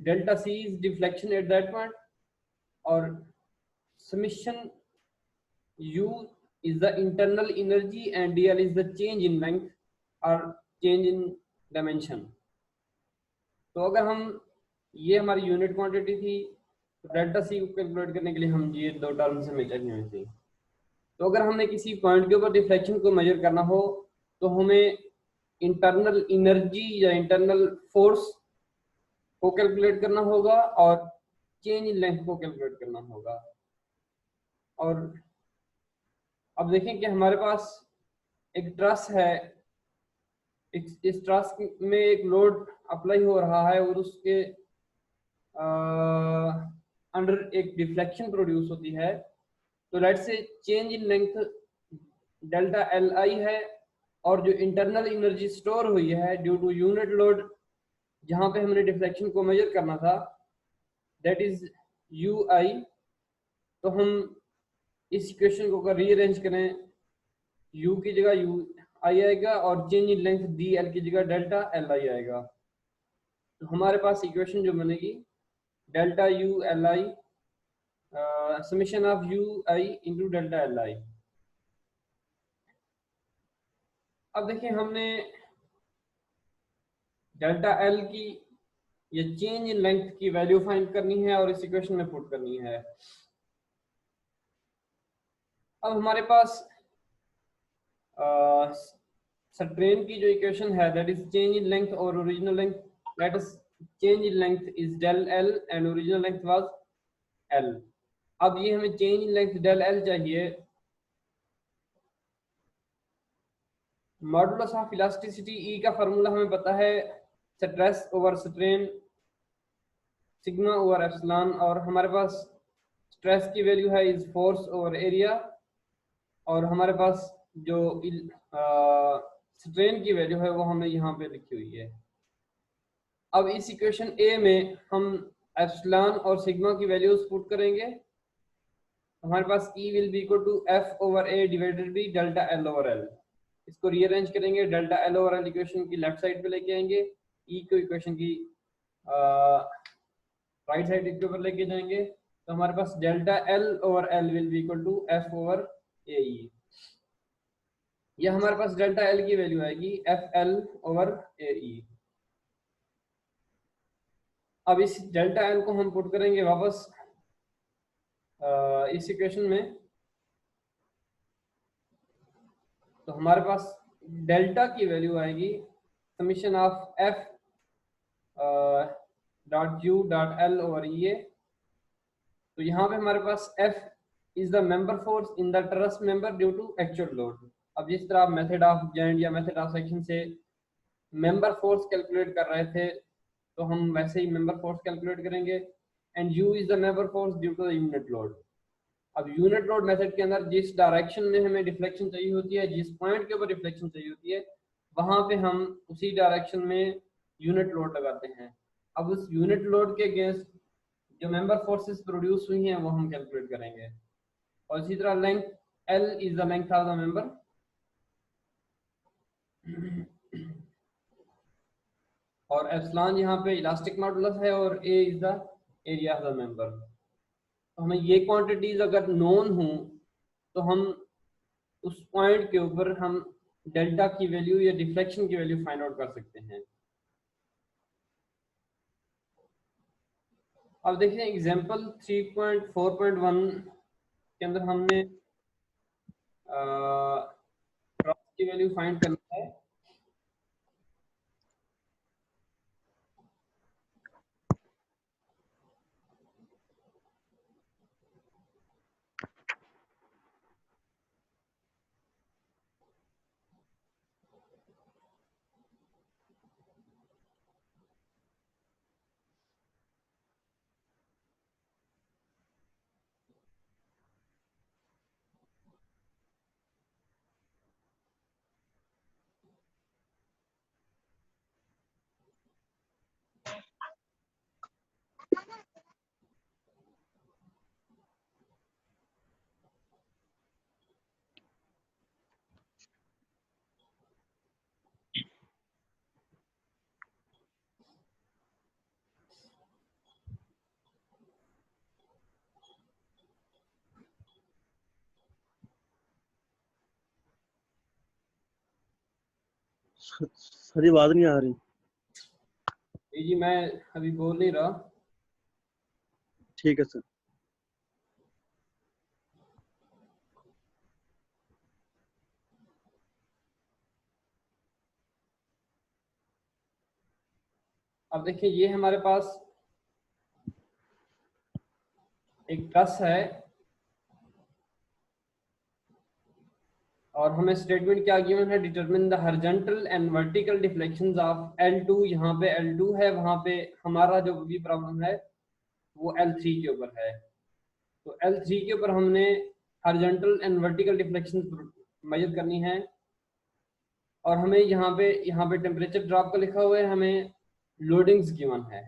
delta c is deflection at that point, or summation u is the internal energy and dl is the change in length or change in dimension. तो अगर हम ये हमारी unit quantity थी, तो delta C को calculate करने के लिए हम ये दो टर्म से मेजर नहीं हुई थी। तो अगर हमें किसी पॉइंट के ऊपर डिफ्लेक्शन को मेजर करना हो तो हमें इंटरनल एनर्जी या इंटरनल फोर्स को कैलकुलेट करना होगा और चेंज इन लेंथ को कैलकुलेट करना होगा। और अब देखें कि हमारे पास एक ट्रस है, इस ट्रस में एक लोड अप्लाई हो रहा है और उसके अंडर एक डिफ्लेक्शन प्रोड्यूस होती है। तो let's say change in length delta L I है और जो इंटरनल एनर्जी स्टोर हुई है ड्यू टू यूनिट लोड जहां पे हमने डिफ्लेक्शन को मेजर करना था, दैट इज यू आई। तो हम इस इक्वेशन को अगर रीअरेंज करें, u की जगह यू आई आएगा और change in length D L की जगह डेल्टा एल आई आएगा। तो हमारे पास इक्वेशन जो बनेगी delta U L I summation of you I into delta L I. अब देखिए हमने डेल्टा एल की ये चेंज इन लेंथ की वैल्यू फाइंड करनी है और इस इक्वेशन में पुट करनी है। अब हमारे पास स्ट्रेन की जो इक्वेशन है that is change in length और original length, let us change in length is del L and original length was L. अब ये हमें change in length del L चाहिए। मॉडुलस ऑफ इलास्टिसिटी ई का formula हमें पता है, stress over strain sigma over epsilon, और हमारे पास स्ट्रेस की वैल्यू है इज फोर्स ओवर एरिया और हमारे पास जो स्ट्रेन की वैल्यू है वो हमें यहाँ पे लिखी हुई है। अब इस इक्वेशन ए में हम एप्सिलॉन और सिग्मा की वैल्यूज पुट करेंगे। हमारे पास E will be equal to F over A divided by delta L over L। इसको रीअरेंज करेंगे, delta L over L equation की लेफ्ट साइड पे लेके आएंगे, E को इक्वेशन की राइट साइड के ऊपर लेके जाएंगे। तो हमारे पास delta L over L will be equal to F over AE। यह हमारे पास डेल्टा L की वैल्यू आएगी FL ओवर AE। अब इस डेल्टा L को हम पुट करेंगे वापस इस इक्वेशन में। तो हमारे पास डेल्टा की वैल्यू आएगी summation of F dot U dot L over E A. तो यहाँ पे हमारे पास F is the member force in the truss member due to actual load. अब जिस तरह आप मेथड ऑफ जॉइंट या मेथड ऑफ सेक्शन से मेंबर फोर्स कैलकुलेट कर रहे थे तो हम वैसे ही मेंबर फोर्स कैलकुलेट करेंगे। And U is the member force due to the unit load. अब यूनिट लोड मेथड के अंदर जिस डायरेक्शन में हमें डिफ्लेक्शन चाहिए होती है, जिस पॉइंट के ऊपर डिफ्लेक्शन चाहिए होती है, वहां पे हम उसी डायरेक्शन में यूनिट लोड लगाते हैं। अब उस यूनिट लोड के अगेंस्ट जो मेंबर फोर्सेस प्रोड्यूस हुई हैं वो हम कैलकुलेट करेंगे। और इसी तरह length L is the length of the member और एप्सिलॉन यहाँ पे इलास्टिक मॉडुलस है और A is the area of the member. तो हमें ये क्वांटिटीज अगर नोन हो तो हम उस पॉइंट के ऊपर हम डेल्टा की वैल्यू या डिफ्लेक्शन की वैल्यू फाइंड आउट कर सकते हैं। अब देखिए एग्जांपल 3.4.1 के अंदर हमने क्रॉस की वैल्यू फाइंड करना है। सर जी बात नहीं आ रही। जी मैं अभी बोल नहीं रहा। ठीक है सर। अब देखिए ये हमारे पास एक ट्रस है और हमें स्टेटमेंट क्या गिवन है, determine the horizontal and vertical deflections of L2। यहाँ पे L2 है, वहां पे हमारा जो भी प्रॉब्लम है वो L3 के ऊपर है। तो L3 के ऊपर हमने horizontal and vertical deflections measure करनी है और हमें यहाँ पे टेम्परेचर ड्रॉप का लिखा हुआ है, हमें लोडिंग्स गिवन है।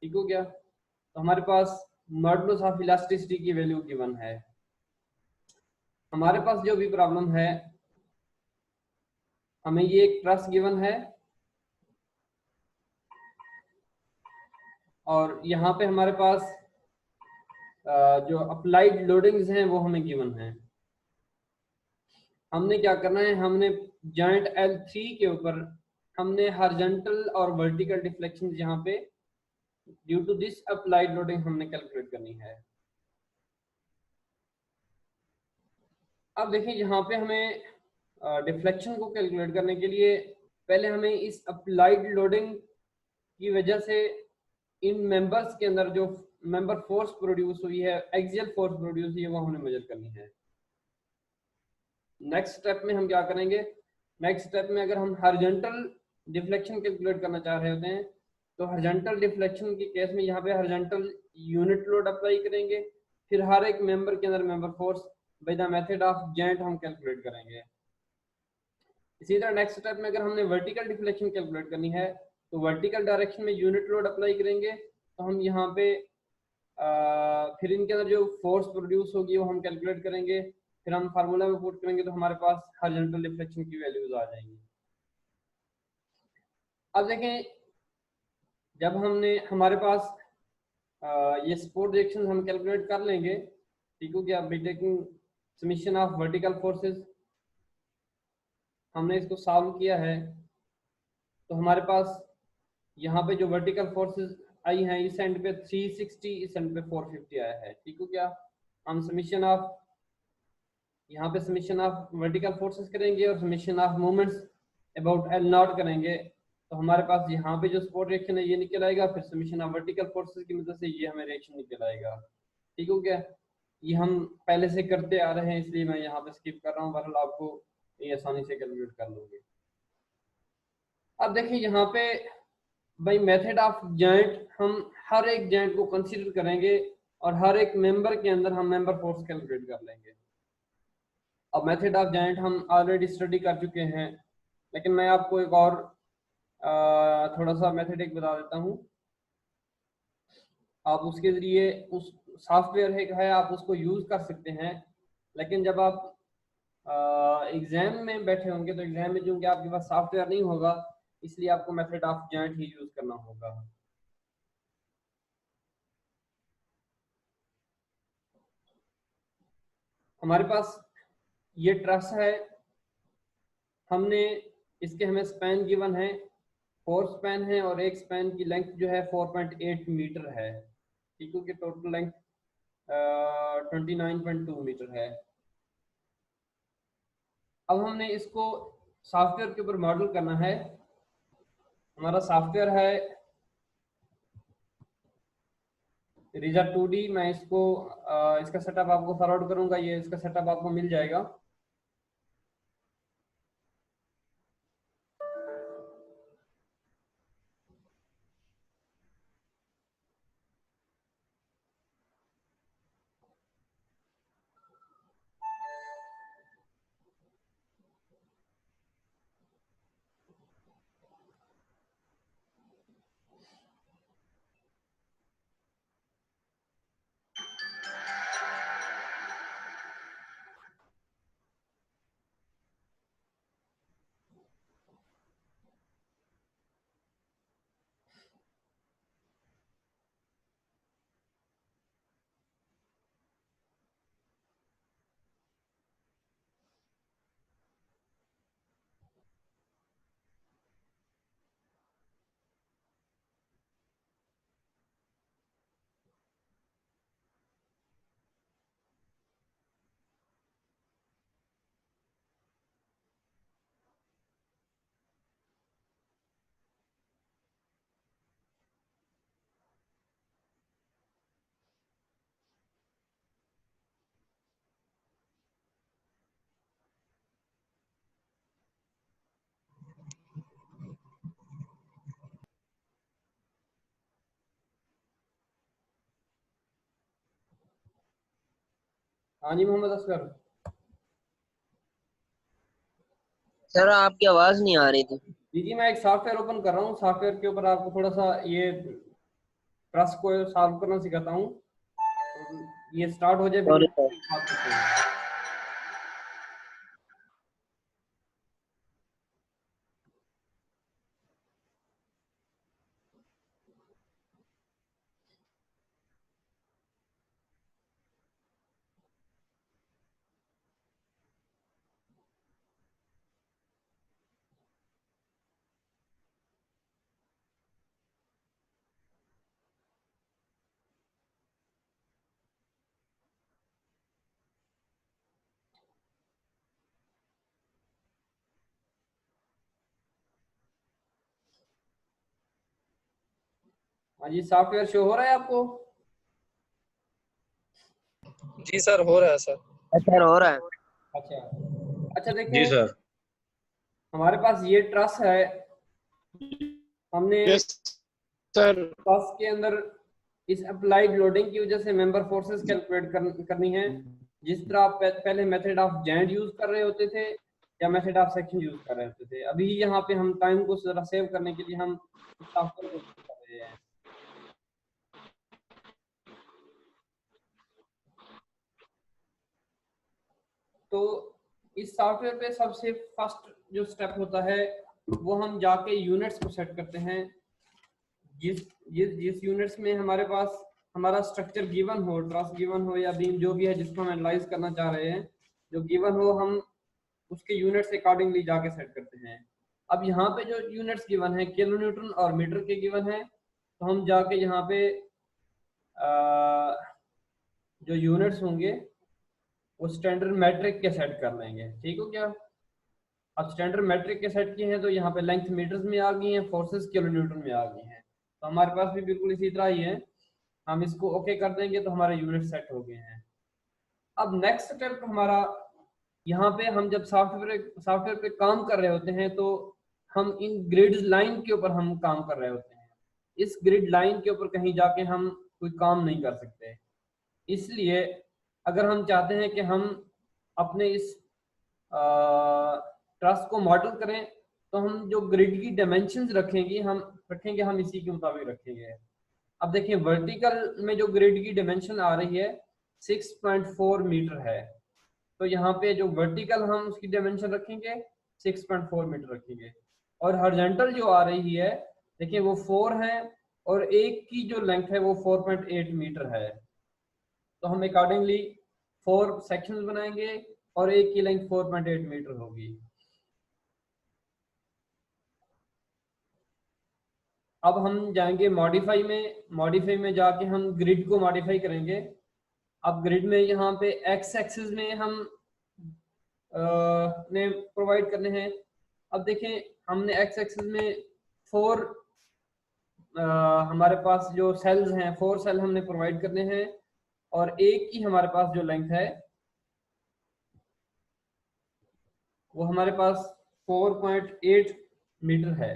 ठीक हो गया। तो हमारे पास मॉडुलस ऑफ इलास्टिसिटी की वैल्यू गिवन है। हमारे पास जो भी प्रॉब्लम है, हमें ये एक ट्रस गिवन है और यहाँ पे हमारे पास जो अप्लाइड लोडिंग्स हैं वो हमें गिवन है। हमने क्या करना है, हमने जॉइंट L3 के ऊपर हमने हॉरिजॉन्टल और वर्टिकल डिफ्लेक्शन यहाँ पे due to this applied loading हमने कैलकुलेट करनी है। अब देखिए यहाँ पे हमें डिफ्लेक्शन को कैलकुलेट करने के लिए पहले हमें इस अप्लाइड लोडिंग की वजह से इन मेंबर्स के अंदर जो मेंबर फोर्स प्रोड्यूस हुई है, एक्सियल फोर्स प्रोड्यूस हुई है, वो हमें मेजर करनी है। नेक्स्ट स्टेप में हम क्या करेंगे, नेक्स्ट स्टेप में अगर हम हॉरिजॉन्टल डिफ्लेक्शन कैलकुलेट करना चाह रहे होते हैं तो हॉरिजॉन्टल डिफ्लेक्शन के केस में यहाँ पे हॉरिजॉन्टल यूनिट लोड अप्लाई करेंगे, फिर हर एक मेंबर के अंदर member force by the method of joint हम कैलकुलेट करेंगे। इसी तरह नेक्स्ट स्टेप में अगर हमने वर्टिकल डिफ्लेक्शन कैलकुलेट करनी है तो वर्टिकल डायरेक्शन में यूनिट लोड अप्लाई करेंगे। तो हम यहाँ पे फिर इनके अंदर जो फोर्स प्रोड्यूस होगी वो हम कैलकुलेट करेंगे, फिर हम फार्मूला में पुट करेंगे तो हमारे पास हॉरिजॉन्टल डिफ्लेक्शन की वैल्यूज आ जाएंगी। अब देखें, जब हमने हमारे पास ये सपोर्ट रिएक्शन हम कैलकुलेट कर लेंगे, ठीक हो गया, by taking summation of vertical forces. हमने इसको सॉल्व किया है तो हमारे पास यहाँ पे जो वर्टिकल फोर्सेस आई हैं, इस एंड पे 360, इस एंड पे 450 आया है। ठीक हो गया। हम समेशन ऑफ यहाँ पे समेशन ऑफ वर्टिकल फोर्सेस करेंगे और summation of movements about L not करेंगे तो हमारे पास यहाँ पे जो सपोर्ट रिएक्शन है ये निकल आएगा, फिर समेशन ऑफ वर्टिकल फोर्सेस की मदद से ये हमें रिएक्शन निकल आएगा। ठीक हो गया। ये हम पहले से करते आ रहे हैं इसलिए मैं यहाँ पे स्किप कर रहा हूँ, बहरहाल आपको ये आसानी से कैलकुलेट कर लोगे। अब देखिए यहाँ पे बाय मेथड ऑफ जॉइंट हम हर एक जॉइंट को कंसीडर करेंगे और हर एक मेंबर के अंदर हम मेंबर फोर्स कैलकुलेट कर लेंगे। अब मेथड ऑफ जॉइंट हम ऑलरेडी स्टडी कर चुके हैं, लेकिन मैं आपको एक और थोड़ा सा मेथड एक बता देता हूँ। आप उसके जरिए उस सॉफ्टवेयर है आप उसको यूज कर सकते हैं, लेकिन जब आप एग्जाम में बैठे होंगे तो एग्जाम में चूंकि आपके पास सॉफ्टवेयर नहीं होगा इसलिए आपको method of joint he use करना होगा। हमारे पास ये ट्रस है, हमने इसके हमें स्पैन गिवन है, 4 स्पैन है और एक स्पैन की लेंथ जो है 4.8 मीटर है। ठीक है कि टोटल लेंथ 29.2 मीटर है। अब हमने इसको सॉफ्टवेयर के ऊपर मॉडल करना है। हमारा सॉफ्टवेयर है रीजा 2D। मैं इसको इसका सेटअप आपको फॉरवर्ड करूंगा, ये इसका सेटअप आपको मिल जाएगा। हाँ जी मोहम्मद असगर। सर आपकी आवाज नहीं आ रही थी। जी जी, मैं एक सॉफ्टवेयर ओपन कर रहा हूँ, सॉफ्टवेयर के ऊपर आपको थोड़ा सा ये ट्रस्ट को सॉल्व करना सिखाता हूँ। तो ये स्टार्ट हो जाए फिर सॉरी सर। बात करते हैं। हाँ जी, सॉफ्टवेयर शो हो रहा है आपको? जी सर, हो रहा है सर। सर हो रहा है। अच्छा अच्छा, जी देखें सर। हमारे पास ये ट्रस है। हमने यस सर। ट्रस के अंदर इस अप्लाइड लोडिंग की वजह से मेंबर फोर्सेस कैलकुलेट करनी है। जिस तरह आप पहले मेथड ऑफ जॉइंट यूज कर रहे होते थे या मेथड ऑफ सेक्शन यूज कर रहे होते थे, अभी यहाँ पे हम टाइम को जरा सेव करने के लिए हम सॉफ्टवेयर को यूज कर रहे हैं। तो इस सॉफ्टवेयर पे सबसे फर्स्ट जो स्टेप होता है वो हम जाके यूनिट्स को सेट करते हैं। जिस जिस जिस यूनिट्स में हमारे पास हमारा स्ट्रक्चर गिवन हो, ट्रस गिवन हो या बीम जो भी है जिसको हम एनालाइज करना चाह रहे हैं, जो गिवन हो हम उसके यूनिट्स अकॉर्डिंगली जाके सेट करते हैं। अब यहाँ पे जो यूनिट्स गिवन है किलो न्यूटन और मीटर के गिवन है, तो हम जाके यहाँ पे जो यूनिट्स होंगे वो स्टैंडर्ड मैट्रिक के सेट कर लेंगे। ठीक हो क्या? अब स्टैंडर्ड मैट्रिक के सेट किए हैं तो यहाँ पे लेंथ मीटर्स में आ गई हैं, फोर्सेस किलो न्यूटन में आ गई हैं। तो हमारे पास भी बिल्कुल इसी तरह ही है। हम इसको ओके कर देंगे तो हमारे यूनिट सेट हो गए हैं। अब नेक्स्ट स्टेप हमारा, यहाँ पे हम जब सॉफ्टवेयर पे काम कर रहे होते हैं तो हम इन ग्रिड लाइन के ऊपर हम काम कर रहे होते हैं। इस ग्रिड लाइन के ऊपर कहीं जाके हम कोई काम नहीं कर सकते। इसलिए अगर हम चाहते हैं कि हम अपने इस ट्रस को मॉडल करें तो हम जो ग्रिड की डायमेंशंस रखेंगे हम इसी के मुताबिक रखेंगे। अब देखिए वर्टिकल में जो ग्रिड की डायमेंशन आ रही है 6.4 मीटर है, तो यहाँ पे जो वर्टिकल हम उसकी डायमेंशन रखेंगे 6.4 मीटर रखेंगे। और हॉरिजॉन्टल जो आ रही है देखिए वो 4 है और एक की जो लेंथ है वो 4.8 मीटर है। तो हम अकॉर्डिंगली 4 सेक्शंस बनाएंगे और एक की लेंथ 4.8 मीटर होगी। अब हम जाएंगे मॉडिफाई में जाके हम ग्रिड को मॉडिफाई करेंगे। अब ग्रिड में यहाँ पे एक्स एक्सिस में हम ने प्रोवाइड करने हैं। अब देखें हमने एक्स एक्सिस में 4 हमारे पास जो सेल्स हैं 4 सेल हमने प्रोवाइड करने हैं और एक की हमारे पास जो लेंथ है वो हमारे पास 4.8 मीटर है।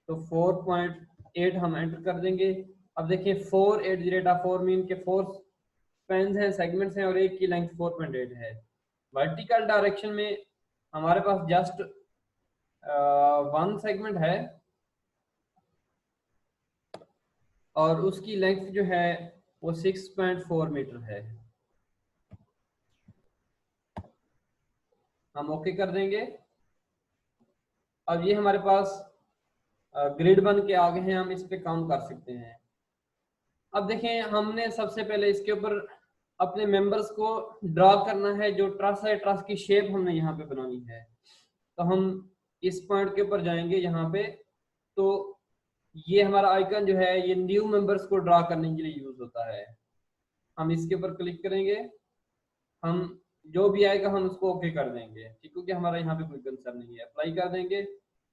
तो 4.8 हम एंटर कर देंगे। अब देखिए 4 8 4 मीन के 4 स्पैन्स हैं, सेगमेंट्स हैं और एक की लेंथ 4.8 है। वर्टिकल डायरेक्शन में हमारे पास जस्ट 1 सेगमेंट है और उसकी लेंथ जो है वो 6.4 मीटर है। हम ओके कर देंगे। अब ये हमारे पास ग्रिड बन के आ गए हैं, हम इस पे काम कर सकते हैं। अब देखें हमने सबसे पहले इसके ऊपर अपने मेंबर्स को ड्रा करना है। जो ट्रस है ट्रस की शेप हमने यहाँ पे बनानी है। तो हम इस पॉइंट के ऊपर जाएंगे यहाँ पे, तो ये हमारा आइकन जो है ये न्यू मेंबर्स को ड्रा करने के लिए यूज होता है। हम इसके ऊपर क्लिक करेंगे, हम जो भी आएगा हम उसको ओके कर देंगे। ठीक है, हमारा यहाँ पे कोई कंसर्न नहीं है, अप्लाई कर देंगे।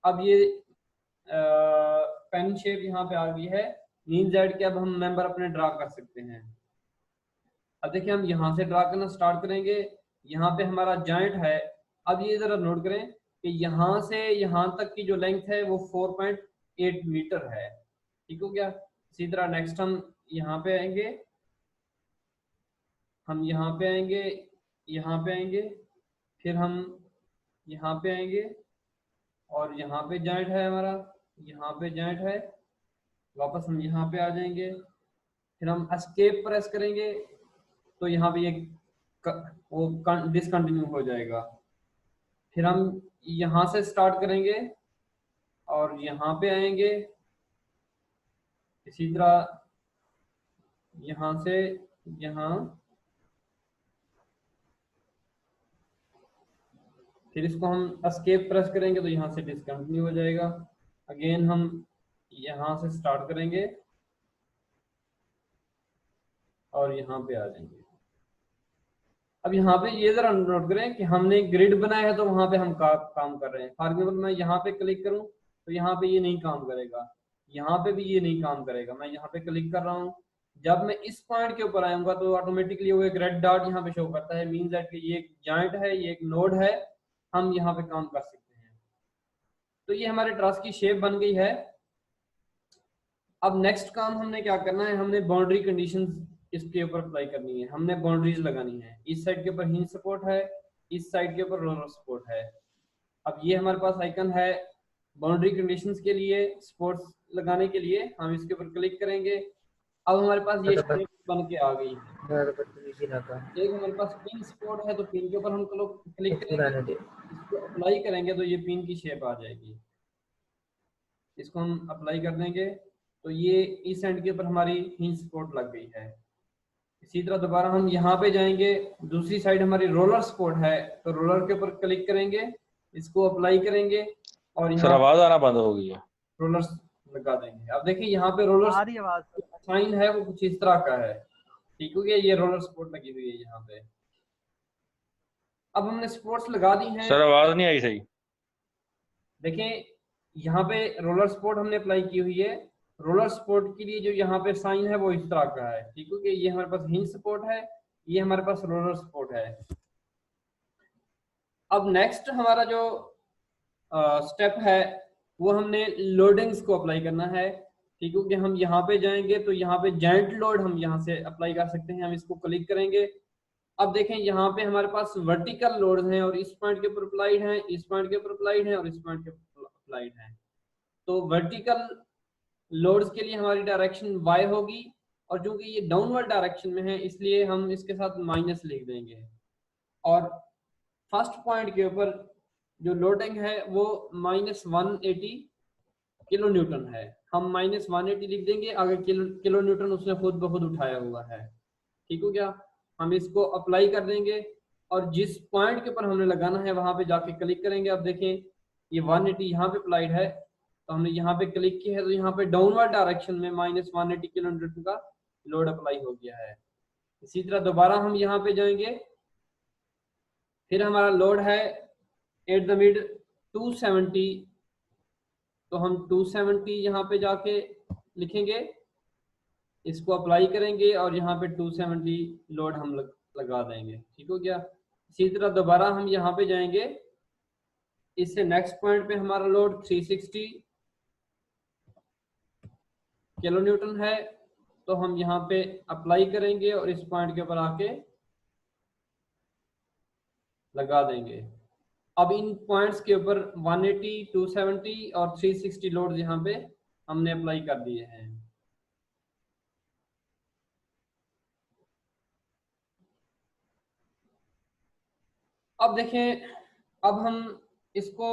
अब ये पेन शेप यहाँ पे आ गई है, मीन जेड के अब हम मेंबर अपने ड्रा कर सकते हैं। अब देखिए हम यहाँ से ड्रा करना स्टार्ट करेंगे। यहाँ पे हमारा जॉइंट है। अब ये जरा नोट करें कि यहाँ से यहाँ तक की जो लेंथ है वो 4.8 मीटर है। ठीक हो गया? इसी तरह नेक्स्ट हम यहाँ पे आएंगे, हम यहाँ पे आएंगे, यहाँ पे आएंगे, फिर हम यहाँ पे आएंगे और यहाँ पे जॉइंट है हमारा, यहाँ पे जॉइंट है, वापस हम यहाँ पे आ जाएंगे, फिर हम एस्केप प्रेस करेंगे तो यहाँ पे ये वो डिसकंटिन्यू हो जाएगा। फिर हम यहाँ से स्टार्ट करेंगे और यहाँ पे आएंगे, इसी तरह यहाँ से यहाँ, फिर इसको हम एस्केप प्रेस करेंगे तो यहाँ से डिसकंटिन्यू हो जाएगा। अगेन हम यहाँ से स्टार्ट करेंगे और यहाँ पे आ जाएंगे। अब यहाँ पे ये जरा नोट करें कि हमने ग्रिड बनाया है तो वहां पे हम काम कर रहे हैं। फॉर एग्जाम्पल मैं यहाँ पे क्लिक करूं तो यहाँ पे ये नहीं काम करेगा, यहाँ पे भी ये नहीं काम करेगा। मैं यहाँ पे क्लिक कर रहा हूँ, जब मैं इस पॉइंट के ऊपर आऊंगा तो ऑटोमेटिकली वो एक रेड डॉट यहाँ पे शो करता है, मीन्स दैट कि ये एक जॉइंट है, ये एक नोड है, हम यहाँ पे काम कर सकते हैं। तो ये हमारे ट्रस की शेप बन गई है। अब नेक्स्ट काम हमने क्या करना है, हमने बाउंड्री कंडीशंस इसके ऊपर अप्लाई करनी है, हमने बाउंड्रीज लगानी है। इस साइड के ऊपर हिंज सपोर्ट है, इस साइड के ऊपर रोलर सपोर्ट है। अब ये हमारे पास आइकन है बाउंड्री कंडीशंस के लिए, सपोर्ट्स लगाने के लिए, हम इसके ऊपर क्लिक करेंगे। अब हमारे पास ये शेप बन के आ गई है। एक हमारे पास पिन सपोर्ट है तो पिन के ऊपर हम क्लिक करेंगे, इसको अप्लाई करेंगे तो ये पिन की शेप आ जाएगी। इसको हम अप्लाई कर देंगे तो ये इस एंड के ऊपर हमारी हिंज सपोर्ट लग गई है। इसी तरह दोबारा हम यहाँ पे जाएंगे, दूसरी साइड हमारी रोलर सपोर्ट है तो रोलर के ऊपर क्लिक करेंगे, इसको अप्लाई करेंगे और सर आवाज आना बंद हो गई है, रोलर लगा देंगे। अब देखिए यहाँ पे रोलर साइन है वो कुछ इस तरह का है, ठीक हो गया, ये रोलर सपोर्ट लगी हुई है यहाँ पे। अब हमने सपोर्ट्स लगा दी हैं। सर आवाज नहीं आई सही। देखें यहाँ पे रोलर सपोर्ट हमने अप्लाई की हुई है, रोलर सपोर्ट के लिए जो यहाँ पे साइन है वो इस तरह का है, ठीक है। ये हमारे पास हिंज सपोर्ट है, ये हमारे पास रोलर सपोर्ट है। अब नेक्स्ट हमारा जो स्टेप है वो हमने लोडिंग्स को अप्लाई करना है, ठीक है। कि हम यहाँ पे जाएंगे तो यहाँ पे जॉइंट लोड हम यहाँ से अप्लाई कर सकते हैं, हम इसको क्लिक करेंगे। अब देखें यहाँ पे हमारे पास वर्टिकल लोड्स हैं और इस पॉइंट के ऊपर अप्लाइड है, इस पॉइंट के ऊपर अप्लाइड है और इस पॉइंट के ऊपर अप्लाइड है। तो वर्टिकल लोड्स के लिए हमारी डायरेक्शन y होगी और चूंकि ये डाउनवर्ड डायरेक्शन में है इसलिए हम इसके साथ माइनस लिख देंगे। और फर्स्ट पॉइंट के ऊपर जो लोडिंग है वो -180 किलो न्यूटन है, हम -180 लिख देंगे, अगर किलो न्यूटन उसने खुद ब खुद उठाया हुआ है, ठीक हो गया। हम इसको अप्लाई कर देंगे और जिस पॉइंट के ऊपर हमने लगाना है वहां पे जाके क्लिक करेंगे। अब देखें ये 180 यहाँ पे अप्लाइड है तो हमने यहाँ पे क्लिक किया है तो यहाँ पे डाउनवर्ड डायरेक्शन में -180 किलो न्यूटन का लोड अप्लाई हो गया है। इसी तरह दोबारा हम यहाँ पे जाएंगे, फिर हमारा लोड है एट द मिड 270, तो हम 270 यहाँ पे जाके लिखेंगे, इसको अप्लाई करेंगे और यहाँ पे 270 लोड हम लगा देंगे, ठीक हो गया। इसी तरह दोबारा हम यहाँ पे जाएंगे, इससे नेक्स्ट पॉइंट पे हमारा लोड 360 किलो न्यूटन है तो हम यहाँ पे अप्लाई करेंगे और इस पॉइंट के ऊपर आके लगा देंगे। अब इन पॉइंट्स के ऊपर 180, 270 और 360 लोड यहाँ पे हमने अप्लाई कर दिए हैं। अब देखें, अब हम इसको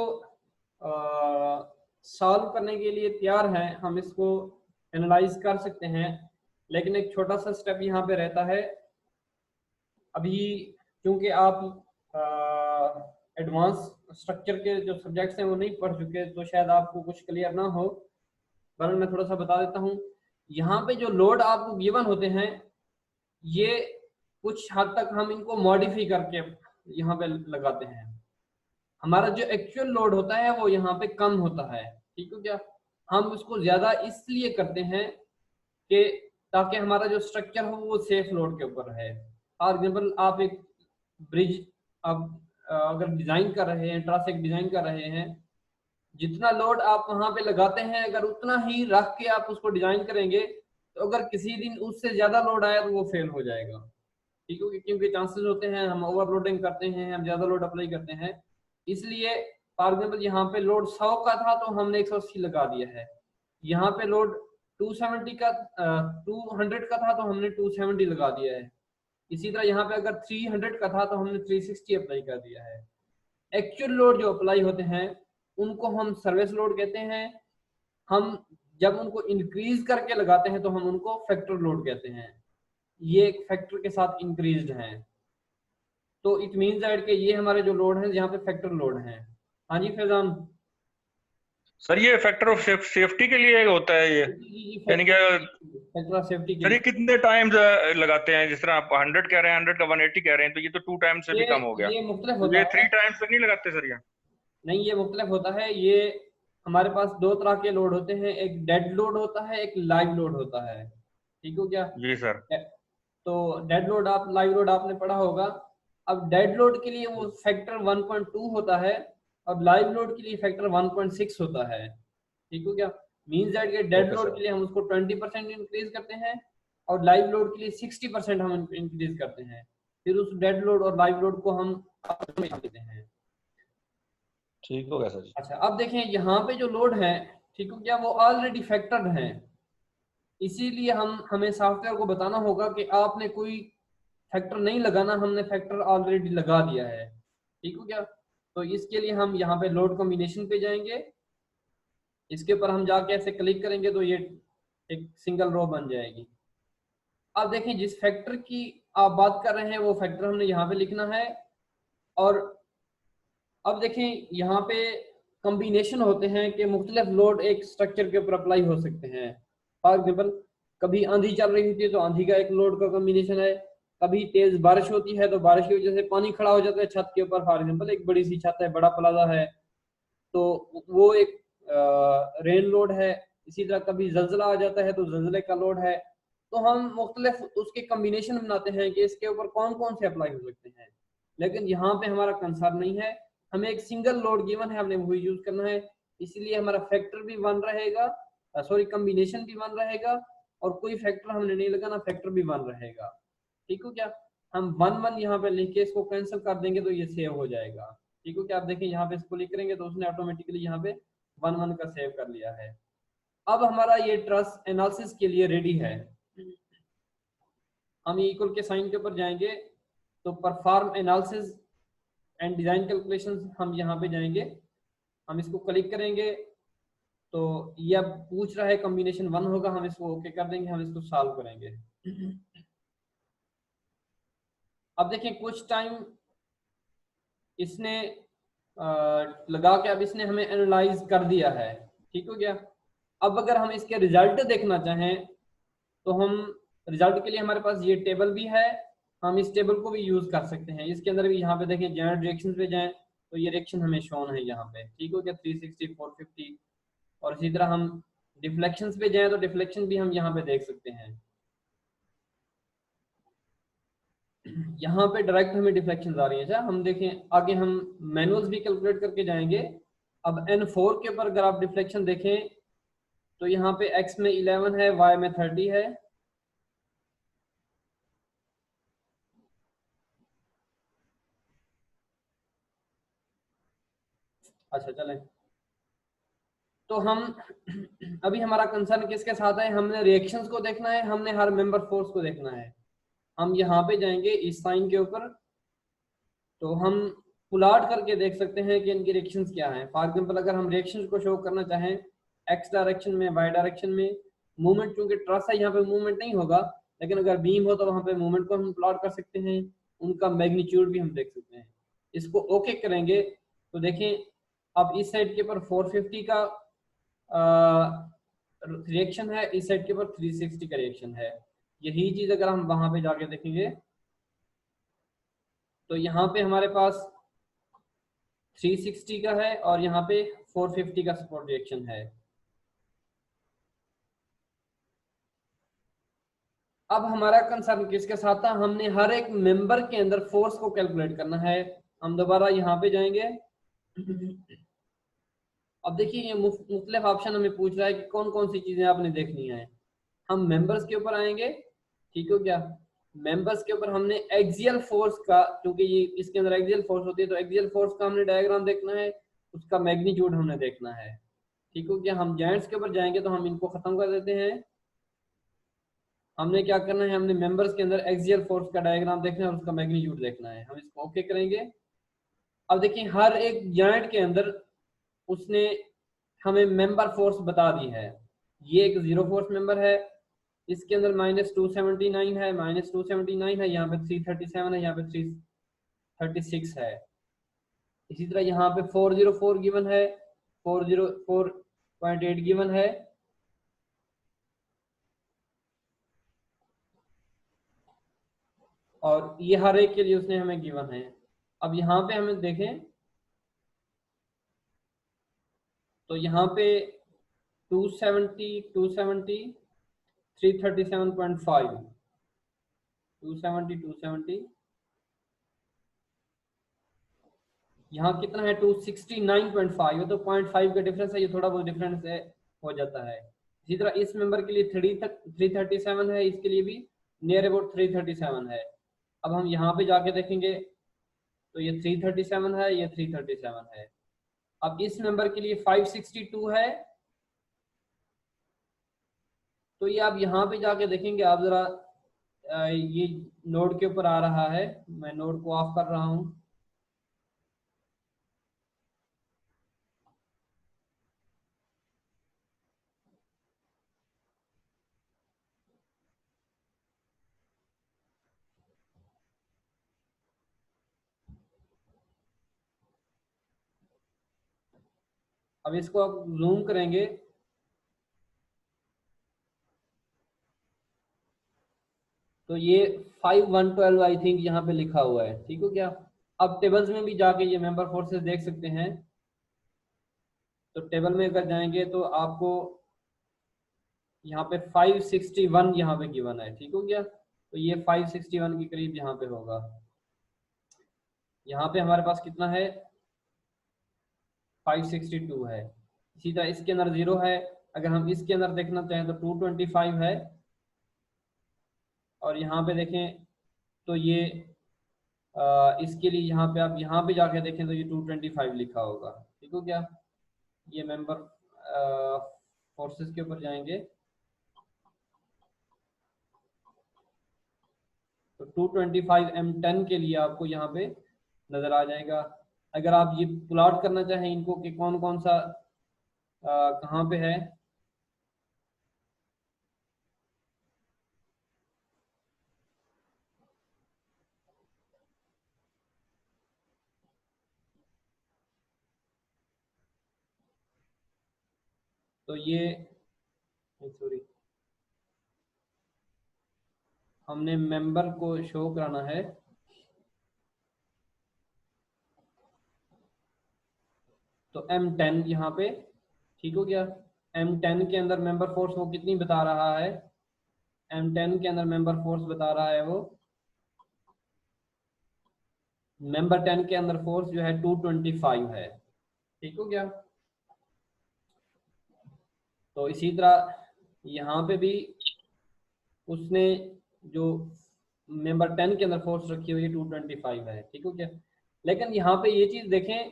सॉल्व करने के लिए तैयार हैं, हम इसको एनालाइज कर सकते हैं, लेकिन एक छोटा सा स्टेप यहाँ पे रहता है। अभी क्योंकि आप एडवांस स्ट्रक्चर के जो सब्जेक्ट्स हैं वो नहीं पढ़ चुके तो शायद आपको कुछ क्लियर ना हो, पर मैं थोड़ा सा बता देता हूँ। यहाँ पे जो लोड आपको गिवन होते हैं ये कुछ हद तक हम इनको मॉडिफाई करके यहाँ पे लगाते हैं। हमारा जो एक्चुअल लोड होता है वो यहाँ पे कम होता है, ठीक है क्या। हम उसको ज्यादा इसलिए करते हैं कि ताकि हमारा जो स्ट्रक्चर हो वो सेफ लोड के ऊपर है। फॉर एग्जाम्पल आप एक ब्रिज अब अगर डिजाइन कर रहे हैं, ट्रस एक डिजाइन कर रहे हैं, जितना लोड आप वहां पे लगाते हैं अगर उतना ही रख के आप उसको डिजाइन करेंगे तो अगर किसी दिन उससे ज्यादा लोड आया तो वो फेल हो जाएगा। ठीक है, क्योंकि चांसेस होते हैं हम ओवरलोडिंग करते हैं, हम ज्यादा लोड अप्लाई करते हैं, इसलिए फॉर एग्जाम्पल यहाँ पे लोड 100 का था तो हमने 180 लगा दिया है। यहाँ पे लोड 270 का 200 का था तो हमने 270 लगा दिया है। इसी तरह यहाँ पे अगर 300 का था तो हमने 360 अप्लाई कर दिया है। एक्चुअल लोड जो अप्लाई होते हैं उनको हम सर्विस लोड कहते हैं। हम जब उनको इंक्रीज करके लगाते हैं तो हम उनको फैक्टर लोड कहते हैं। ये एक फैक्टर के साथ इंक्रीज्ड हैं, तो इट मींस दैट कि ये हमारे जो लोड हैं यहाँ पे फैक्टर लोड हैं। हाँ जी फैजान। सर ये फैक्टर ऑफ सेफ्टी के लिए होता है ये, यानी कि फैक्टर ऑफ सेफ्टी के सर ये लिए कितने टाइम्स लगाते हैं? जिस तरह आप 100 कह रहे हैं, 100 का 180 कह रहे हैं, तो ये तो 2 टाइम्स से भी कम हो गया। ये मुख्तलिफ तो होता ये है। 3 टाइम्स तक नहीं लगाते सर ये? नहीं, ये मुख्तलिफ होता है। ये हमारे पास दो तरह के लोड होते हैं, एक डेड लोड होता है, एक लाइव लोड होता है। ठीक हो क्या? जी सर। तो डेड लोड आप लाइव लोड आपने पढ़ा होगा। अब डेड लोड के लिए वो फैक्टर 1.2 होता है, अब लाइव लोड के लिए फैक्टर 1.6 होता है। ठीक हो क्या? मीन्स दैट के डेड ओके लोड सर। के लिए हम उसको 20% इंक्रीज करते हैं और लाइव लोड के लिए 60% हम इंक्रीज करते हैं। फिर उस डेड लोड और लाइव लोड को हम देते हैं। ठीक हो गया सर जी। अच्छा, अब देखें यहाँ पे जो लोड है, ठीक हो क्या, वो ऑलरेडी फैक्टर्ड हैं। इसीलिए हमें सॉफ्टवेयर को बताना होगा कि आपने कोई फैक्टर नहीं लगाना, हमने फैक्टर ऑलरेडी लगा दिया है। ठीक हो क्या? तो इसके लिए हम यहाँ पे लोड कॉम्बिनेशन पे जाएंगे, इसके ऊपर हम जाके ऐसे क्लिक करेंगे तो ये एक सिंगल रो बन जाएगी। अब देखें जिस फैक्टर की आप बात कर रहे हैं वो फैक्टर हमने यहाँ पे लिखना है। और अब देखें यहाँ पे कॉम्बिनेशन होते हैं कि मुख्तलिफ लोड एक स्ट्रक्चर के ऊपर अप्लाई हो सकते हैं। फॉर एग्जाम्पल कभी आंधी चल रही होती है तो आंधी का एक लोड का कॉम्बिनेशन है, कभी तेज बारिश होती है तो बारिश की वजह से पानी खड़ा हो जाता है छत के ऊपर। फॉर एग्जाम्पल एक बड़ी सी छत है, बड़ा प्लाजा है, तो वो एक रेन लोड है। इसी तरह कभी जल्जला आ जाता है तो जल्जले का लोड है। तो हम मुख्तलिफ उसके कॉम्बिनेशन बनाते हैं कि इसके ऊपर कौन कौन से अप्लाई हो सकते हैं, लेकिन यहाँ पे हमारा कंसर्न नहीं है, हमें एक सिंगल लोड गिवन है, हमने वही यूज करना है। इसलिए हमारा फैक्टर भी 1 रहेगा, सॉरी कॉम्बिनेशन भी 1 रहेगा, और कोई फैक्टर हमने नहीं लगाना, फैक्टर भी 1 रहेगा। ठीक हो क्या? हम 1 यहाँ पे लिख के इसको कैंसिल कर देंगे तो ये सेव हो जाएगा। ठीक हो क्या? आप देखें यहाँ पे इसको लिख करेंगे तो उसने ऑटोमेटिकली यहाँ पे 1 का सेव कर लिया है। अब हमारा ये ट्रस एनालिसिस के लिए रेडी है। हम इक्वल के साइन के ऊपर जाएंगे तो perform analysis and design calculation हम यहाँ पे जाएंगे, हम इसको क्लिक करेंगे तो ये अब पूछ रहा है कॉम्बिनेशन 1 होगा, हम इसको ओके कर देंगे, हम इसको सॉल्व करेंगे। अब देखिए कुछ टाइम इसने लगा के अब इसने हमें एनालाइज कर दिया है। ठीक हो गया? अब अगर हम इसके रिजल्ट देखना चाहें तो हम रिजल्ट के लिए हमारे पास ये टेबल भी है, हम इस टेबल को भी यूज कर सकते हैं। इसके अंदर भी यहाँ पे देखें जनरल रिएक्शन पे जाएं तो ये रिएक्शन हमें शोन है यहाँ पे। ठीक हो गया? 360 450। और इसी तरह हम डिफ्लेक्शंस पे जाएं तो डिफ्लेक्शन भी हम यहाँ पे देख सकते हैं। यहाँ पे डायरेक्ट हमें डिफ्लेक्शन आ रही है। अच्छा, हम देखें आगे हम मैनुअल्स भी कैलकुलेट करके जाएंगे। अब N4 के ऊपर अगर आप डिफ्लेक्शन देखें तो यहाँ पे X में 11 है, Y में 30 है। अच्छा चलें, तो हम अभी हमारा कंसर्न किसके साथ है, हमने रिएक्शंस को देखना है, हमने हर मेंबर फोर्स को देखना है। हम यहाँ पे जाएंगे इस साइन के ऊपर तो हम पुलाट करके देख सकते हैं कि इनकी रिएक्शंस क्या हैं। फॉर एग्जांपल अगर हम रिएक्शंस को शो करना चाहें एक्स डायरेक्शन में, वाई डायरेक्शन में, मूवमेंट चूंकि ट्रस है यहाँ पे मूवमेंट नहीं होगा, लेकिन अगर बीम हो तो वहाँ पे मूवमेंट को हम प्लॉट कर सकते हैं, उनका मैग्नीट्यूड भी हम देख सकते हैं। इसको ओके करेंगे तो देखें अब इस साइड के ऊपर 450 का रिएक्शन है, इस साइड के ऊपर 360 का रिएक्शन है। यही चीज अगर हम वहां पे जाके देखेंगे तो यहाँ पे हमारे पास 360 का है और यहाँ पे 450 का सपोर्ट रिएक्शन है। अब हमारा कंसर्न किसके साथ था, हमने हर एक मेंबर के अंदर फोर्स को कैलकुलेट करना है। हम दोबारा यहाँ पे जाएंगे। अब देखिए ये मुख्तलिफ ऑप्शन हमें पूछ रहा है कि कौन कौन सी चीजें आपने देखनी है। हम मेंबर्स के ऊपर आएंगे। ठीक हो क्या? मेंबर्स के ऊपर हमने एक्सियल फोर्स का, क्योंकि ये इसके अंदर एक्सियल फोर्स होती है, तो एक्सियल फोर्स का हमने डायग्राम देखना है, उसका मैग्नीट्यूड हमने देखना है। ठीक हो गया। हम जॉइंट्स के ऊपर जाएंगे तो हम इनको खत्म कर देते हैं। हमने क्या करना है, हमने मेंबर्स के अंदर एक्सियल फोर्स का डायग्राम देखना है और उसका मैग्नीट्यूड देखना है। हम इसको ओके करेंगे। अब देखिए हर एक जॉइंट के अंदर उसने हमें मेंबर फोर्स बता दी है। ये एक जीरो फोर्स मेंबर है, इसके अंदर -279 है, -279 है, यहाँ पे 337 है, यहाँ पे 336 है। इसी तरह यहाँ पे 404 गिवन है, 404.8 गिवन है, और ये हर एक के लिए उसने हमें गिवन है। अब यहाँ पे हमें देखें तो यहाँ पे 270, 337.5, 270 यहाँ कितना है 269.5 है, तो 0.5 का डिफरेंस है, ये थोड़ा बहुत डिफरेंस है, हो जाता है। इसी तरह इस मेंबर के लिए 337 है, इसके लिए भी नियर अबाउट 337 है। अब हम यहाँ पे जाके देखेंगे तो ये 337 है, ये 337 है। अब इस मेंबर के लिए 562 है, तो ये आप यहाँ पे जाके देखेंगे, आप जरा ये नोड के ऊपर आ रहा है, मैं नोड को ऑफ कर रहा हूँ। अब इसको आप जूम करेंगे तो ये 5112 आई थिंक यहाँ पे लिखा हुआ है। ठीक हो क्या। अब टेबल्स में भी जाके ये मेंबर फोर्सेस देख सकते हैं। तो टेबल में अगर जाएंगे तो आपको यहाँ पे 561 यहाँ पे गिवन है। ठीक हो गया। तो ये 561 के करीब यहाँ पे होगा। यहाँ पे हमारे पास कितना है 562 है। इसी तरह इसके अंदर 0 है। अगर हम इसके अंदर देखना चाहें तो 225 है, और यहाँ पे देखें तो ये इसके लिए यहाँ पे आप यहाँ पे जाके देखें तो ये 225 लिखा होगा। ठीक हो क्या। ये मेंबर फोर्सेस के ऊपर जाएंगे तो 225 M10 के लिए आपको यहाँ पे नजर आ जाएगा। अगर आप ये प्लॉट करना चाहें इनको कि कौन कौन सा कहाँ पे है, तो ये सॉरी हमने मेंबर को शो कराना है। तो M10 यहाँ पे। ठीक हो गया। M10 के अंदर मेंबर फोर्स वो कितनी बता रहा है, M10 के अंदर मेंबर फोर्स बता रहा है वो मेंबर 10 के अंदर फोर्स जो है 225 है। ठीक हो गया। तो इसी तरह यहाँ पे भी उसने जो मेंबर 10 के अंदर फोर्स रखी हुई है 225 है। ठीक हो गया। लेकिन यहाँ पे ये चीज देखें,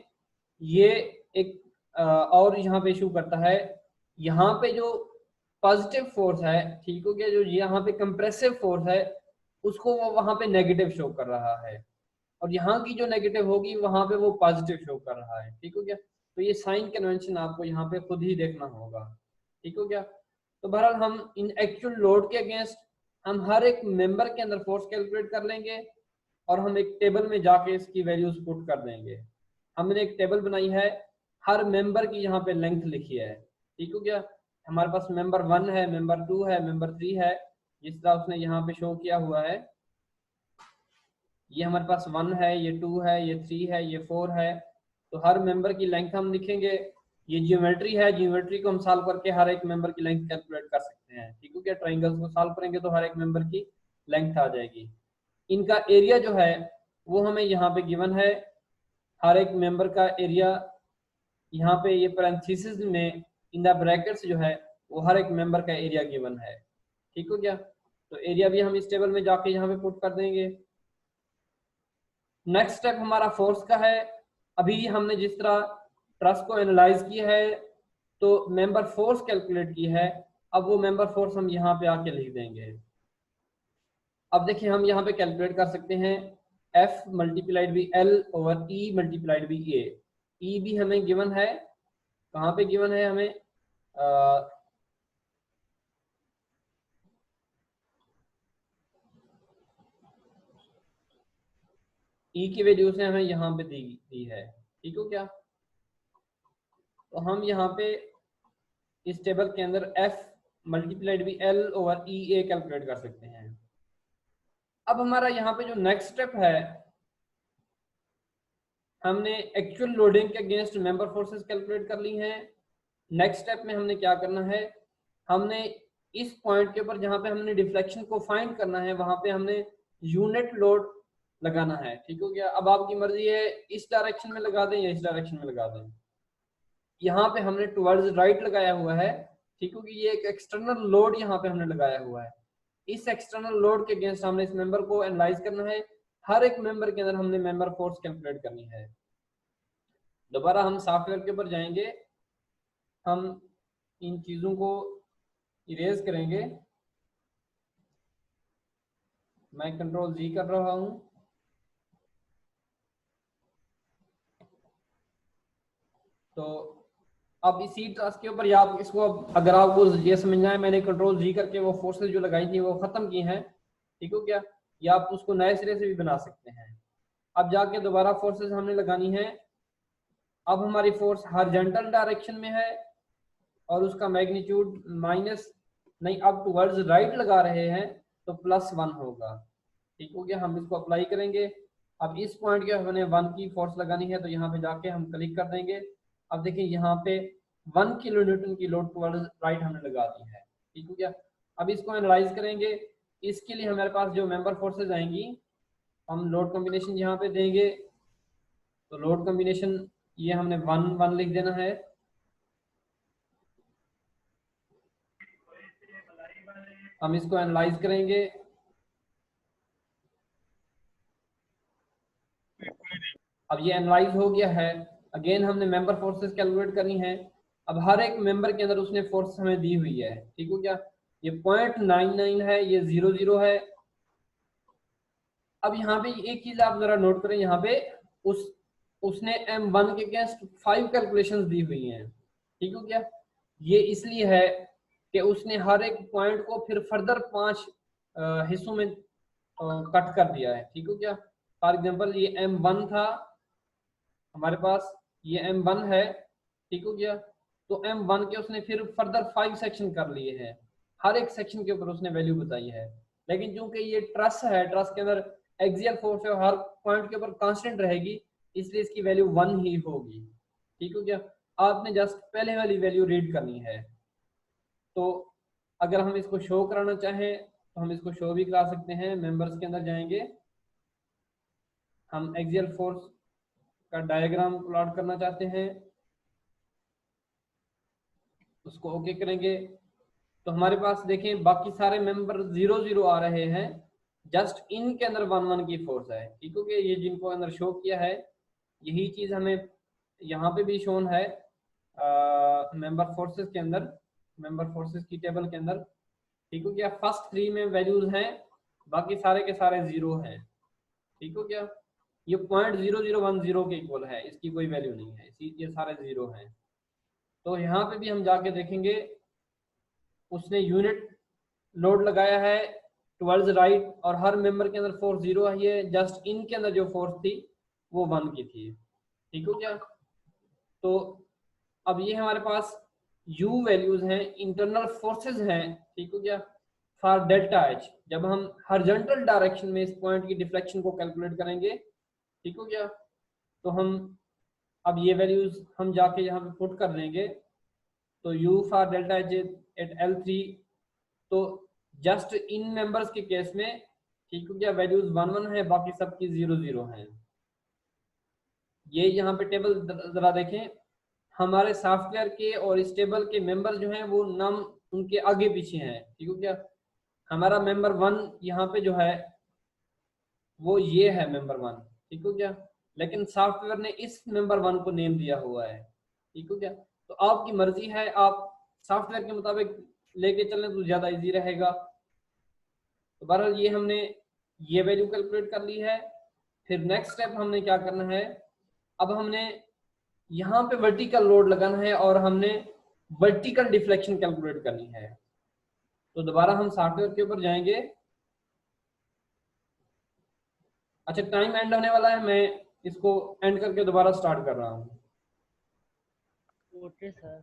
ये एक और यहाँ पे इशू करता है। यहाँ पे जो पॉजिटिव फोर्स है, ठीक हो गया, जो यहाँ पे कंप्रेसिव फोर्स है उसको वो वहां पे नेगेटिव शो कर रहा है, और यहाँ की जो नेगेटिव होगी वहां पे वो पॉजिटिव शो कर रहा है। ठीक हो गया। तो ये साइन कन्वेंशन आपको यहाँ पे खुद ही देखना होगा। ठीक हो गया। तो बहरहाल हम इन एक्चुअल लोड के अगेंस्ट हम हर एक मेंबर के अंदर फोर्स कैलकुलेट कर लेंगे, और हम एक टेबल में जाके इसकी वैल्यूज पुट कर देंगे। हमने एक टेबल बनाई है, हर मेंबर की यहाँ पे लेंथ लिखी है। ठीक हो गया। हमारे पास मेंबर 1 है, मेंबर 2 है, मेंबर 3 है, जिस तरह उसने यहाँ पे शो किया हुआ है। ये हमारे पास 1 है, ये 2 है, ये 3 है, ये 4 है। तो हर मेंबर की लेंथ हम लिखेंगे। ये ज्योमेट्री है, ज्योमेट्री को हम सॉल्व करके हर एक मेंबर की लेंथ कैलकुलेट कर सकते हैं। ठीक हो गया। ट्राइंगल्स को सॉल्व करेंगे तो हर एक मेंबर की लेंथ आ जाएगी। इनका एरिया जो है वो हमें यहाँ पे गिवन है। हर एक मेंबर का एरिया यहाँ पे ये पैरेंथेसिस में इन द ब्रैकेट्स जो है वो हर एक मेंबर का एरिया गिवन है। ठीक हो गया। तो एरिया भी हम इस टेबल में जाके यहाँ पे पुट कर देंगे। नेक्स्ट स्टेप हमारा फोर्स का है। अभी हमने जिस तरह ट्रस को एनालाइज किया है तो मेंबर फोर्स कैलकुलेट की है, अब वो मेंबर फोर्स हम यहाँ पे आके लिख देंगे। अब देखिए हम यहाँ पे कैलकुलेट कर सकते हैं F multiplied by L over E multiplied by A। E भी हमें गिवन है, कहाँ पे गिवन है हमें, E की वैल्यू से हमें यहाँ पे दी है, ठीक हो क्या। तो हम यहाँ पे इस टेबल के अंदर F multiplied by L over E A calculate कर सकते हैं। अब हमारा यहाँ पे जो नेक्स्ट स्टेप है, हमने एक्चुअल लोडिंग के अगेंस्ट मेंबर फोर्सेस कैलकुलेट कर ली हैं। नेक्स्ट स्टेप में हमने क्या करना है, हमने इस पॉइंट के ऊपर जहाँ पे हमने डिफ्लेक्शन को फाइंड करना है वहां पे हमने यूनिट लोड लगाना है, ठीक हो गया। अब आपकी मर्जी है इस डायरेक्शन में लगा दें या इस डायरेक्शन में लगा दें। यहाँ पे हमने टुवर्ड्स राइट लगाया हुआ है, ठीक हो गया। ये एक एक्सटर्नल लोड यहाँ पे हमने लगाया हुआ है। इस एक्सटर्नल लोड के अगेंस्ट हमने इस मेंबर को एनालाइज करना है। हर एक मेंबर के अंदर हमने मेंबर फोर्स कैलकुलेट करनी है। दोबारा हम सॉफ्टवेयर के ऊपर जाएंगे, हम इन चीजों को इरेज करेंगे। मैं कंट्रोल जी कर रहा हूं। तो अब इसी टास्क के ऊपर या आप इसको, अगर आपको ये समझना है मैंने कंट्रोल जी करके वो फोर्सेस जो लगाई थी वो खत्म की हैं, ठीक हो क्या, या आप उसको नए सिरे से भी बना सकते हैं। अब जाके दोबारा फोर्सेस हमने लगानी है। अब हमारी फोर्स हॉरिजॉन्टल डायरेक्शन में है और उसका मैग्नीट्यूड माइनस नहीं, अब टुवर्ड्स राइट लगा रहे हैं तो +1 होगा, ठीक हो गया। हम इसको अप्लाई करेंगे। अब इस पॉइंट के हमने 1 की फोर्स लगानी है तो यहाँ पे जाके हम क्लिक कर देंगे। अब देखिए यहाँ पे 1 किलो न्यूटन की लोड टुवर्ड्स राइट हमने लगा दी है, ठीक हो गया। अब इसको एनालाइज करेंगे। इसके लिए हमारे पास जो मेंबर फोर्सेज आएंगी, हम लोड कॉम्बिनेशन यहाँ पे देंगे। तो लोड कॉम्बिनेशन ये हमने 1 लिख देना है। हम इसको एनालाइज करेंगे। अब ये एनालाइज हो गया है। अगेन हमने मेंबर फोर्सेस कैलकुलेट करनी है। अब हर एक मेंबर के अंदर उसने फोर्स हमें दी हुई है, ठीक हो क्या। ये 0.99 है, ये 0.0 है। अब यहाँ पे एक चीज आप जरा नोट करें, यहाँ पे उसने M1 के अगेंस्ट 5 कैलकुलेशंस दी हुई हैं, ठीक हो क्या। ये इसलिए है कि उसने हर एक पॉइंट को फिर फर्दर 5 हिस्सों में कट कर दिया है, ठीक हो क्या। फॉर एग्जांपल ये M1 था हमारे पास, ये M1 है, ठीक हो गया। तो M1 के उसने फिर फर्दर 5 सेक्शन कर लिए हैं। हर एक सेक्शन के ऊपर उसने वैल्यू बताई है। लेकिन चूंकि ये ट्रस है, ट्रस के अंदर एक्सियल फोर्स है, हर पॉइंट के ऊपर कांस्टेंट रहेगी, इसलिए इसकी वैल्यू 1 ही होगी, ठीक हो गया। आपने जस्ट पहले वाली वैल्यू रीड करनी है। तो अगर हम इसको शो कराना चाहें तो हम इसको शो भी करा सकते हैं। मेंबर्स के अंदर जाएंगे, हम एक्सियल फोर्स का डायग्राम प्लॉट करना चाहते हैं, उसको ओके करेंगे। तो हमारे पास देखें बाकी सारे मेंबर 0-0 आ रहे हैं, जस्ट इनके अंदर 1-1 की फोर्स है, ठीक हो गया। ये जिनको अंदर शो किया है यही चीज हमें यहाँ पे भी शोन है मेंबर फोर्सेस के अंदर, मेंबर फोर्सेस की टेबल के अंदर, ठीक हो गया। फर्स्ट 3 में वैल्यूज हैं, बाकी सारे के सारे 0 हैं, ठीक हो गया। ये 0.0010 के इक्वल है, इसकी कोई वैल्यू नहीं है, ये सारे 0 हैं। तो यहाँ पे भी हम जाके देखेंगे उसने यूनिट लोड लगाया है टुवर्ड्स राइट और हर मेंबर के अंदर फोर्स 0 है। ये जस्ट इनके अंदर जो फोर्स थी वो 1 की थी, ठीक हो गया। तो अब ये हमारे पास U वैल्यूज हैं, इंटरनल फोर्सेस हैं, ठीक हो गया। फॉर डेल्टा H जब हम हॉरिजॉन्टल डायरेक्शन में इस पॉइंट की डिफ्लेक्शन को कैलकुलेट करेंगे, ठीक हो गया। तो हम अब ये वैल्यूज हम जाके यहाँ पे पुट कर देंगे। तो U for delta H at L3, तो जस्ट इन मेंबर्स के केस में, ठीक हो गया, वैल्यूज 1-1 है, बाकी सबकी 0-0 है। ये यहाँ पे टेबल जरा देखें, हमारे सॉफ्टवेयर के और इस टेबल के मेंबर जो हैं वो नाम उनके आगे पीछे हैं, ठीक हो गया। हमारा मेंबर 1 यहाँ पे जो है वो ये है मेंबर 1, ठीक हो क्या। लेकिन सॉफ्टवेयर ने इस मेंबर 1 को नेम दिया हुआ है, ठीक हो क्या। तो आपकी मर्जी है, आप सॉफ्टवेयर के मुताबिक लेके चलें तो ज्यादा इजी रहेगा। तो बहरहाल ये हमने ये वैल्यू कैलकुलेट कर ली है। फिर नेक्स्ट स्टेप हमने क्या करना है, अब हमने यहाँ पे वर्टिकल लोड लगाना है और हमने वर्टिकल डिफ्लेक्शन कैलकुलेट करनी है। तो दोबारा हम सॉफ्टवेयर के ऊपर जाएंगे। अच्छा, टाइम एंड होने वाला है, मैं इसको एंड करके दोबारा स्टार्ट कर रहा हूँ। Okay sir.